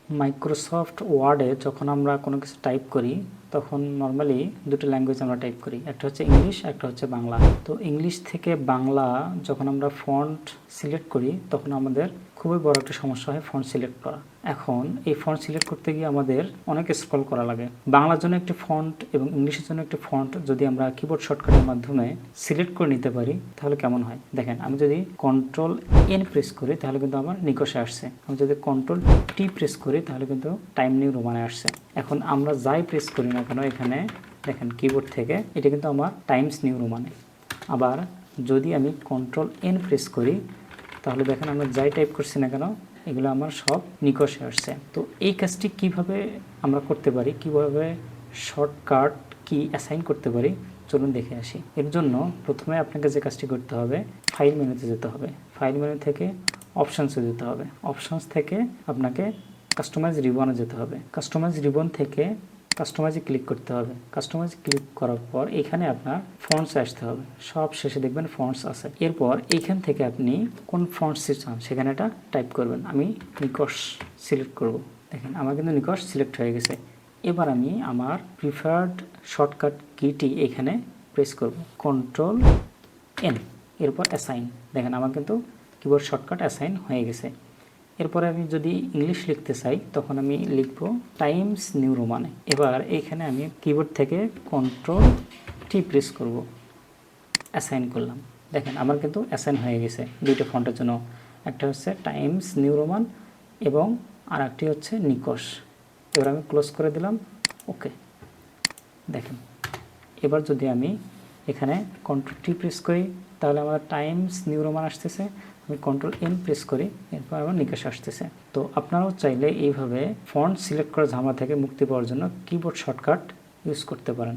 Microsoft ওয়ার্ডে যখন আমরা কোনো কিছু টাইপ করি তখন নর্মালি দুটো ল্যাঙ্গুয়েজ আমরা টাইপ করি, একটা হচ্ছে ইংলিশ, একটা হচ্ছে বাংলা। তো ইংলিশ থেকে বাংলা যখন আমরা ফন্ট সিলেক্ট করি তখন আমাদের খুবই বড় একটা সমস্যা হয় ফন্ট সিলেক্ট করা। এখন এই ফন্ট সিলেক্ট করতে গিয়ে আমাদের অনেক স্ক্রল করা লাগে। বাংলার জন্য একটি ফন্ট এবং ইংলিশের জন্য একটি ফন্ট যদি আমরা কিবোর্ড শর্টকাটের মাধ্যমে সিলেক্ট করে নিতে পারি তাহলে কেমন হয় দেখেন। আমি যদি কন্ট্রোল এন প্রেস করি তাহলে কিন্তু আমার নিকষে আসছে। আমি যদি কন্ট্রোল টি প্রেস করি তাহলে কিন্তু টাইম নিউ রোমানে আসছে। এখন আমরা যাই প্রেস করি না কেন এখানে দেখেন কিবোর্ড থেকে এটা কিন্তু আমার টাইমস নিউ রোমানে। আবার যদি আমি কন্ট্রোল এন প্রেস করি তাহলে দেখেন আমরা যাই টাইপ করছি না কেন এগুলো আমার সব নিকষে আসছে। তো এই কাজটি কিভাবে আমরা করতে পারি, কিভাবে শর্টকাট কি অ্যাসাইন করতে পারি চলুন দেখে আসি। এর জন্য প্রথমে আপনাকে যে কাজটি করতে হবে ফাইল মেনুতে যেতে হবে। ফাইল মেনু থেকে অপশানসে যেতে হবে। অপশানস থেকে আপনাকে কাস্টমাইজ রিবনে যেতে হবে। কাস্টমাইজ রিবন থেকে কাস্টমাইজে ক্লিক করতে হবে। কাস্টমাইজ ক্লিক করার পর এখানে আপনার ফন্টস আসতে হবে। সব শেষে দেখবেন ফন্টস আছে। এরপর এইখান থেকে আপনি কোন ফন্টসে চান সেখানে এটা টাইপ করবেন। আমি নিকষ সিলেক্ট করব। দেখেন আমার কিন্তু নিকষ সিলেক্ট হয়ে গেছে। এবার আমি আমার প্রিফার্ড শর্টকাট কিটি এখানে প্রেস করব, কন্ট্রোল এন, এরপর অ্যাসাইন। দেখেন আমার কিন্তু কিবোর্ড শর্টকাট অ্যাসাইন হয়ে গেছে। এরপরে আমি যদি ইংলিশ লিখতে চাই তখন আমি লিখব টাইমস নিউ রোমানে। এবার এখানে আমি কিবোর্ড থেকে কন্ট্রোল টি প্রেস করব, অ্যাসাইন করলাম। দেখেন আমার কিন্তু অ্যাসাইন হয়ে গেছে দুইটা ফন্টের জন্য। একটা হচ্ছে টাইমস নিউ রোমান এবং আর একটি হচ্ছে নিকষ। এবার আমি ক্লোজ করে দিলাম, ওকে। দেখেন এবার যদি আমি এখানে কন্ট্রোল টি প্রেস করি তাহলে আমার টাইমস নিউ রোমান আসতেছে। আমি কন্ট্রোল এন প্রেস করি, এরপর আমার নিকষ আসতেছে। তো আপনারাও চাইলে এইভাবে ফন্ট সিলেক্ট করা ঝামেলা থেকে মুক্তি পাওয়ার জন্য কিবোর্ড শর্টকাট ইউজ করতে পারেন।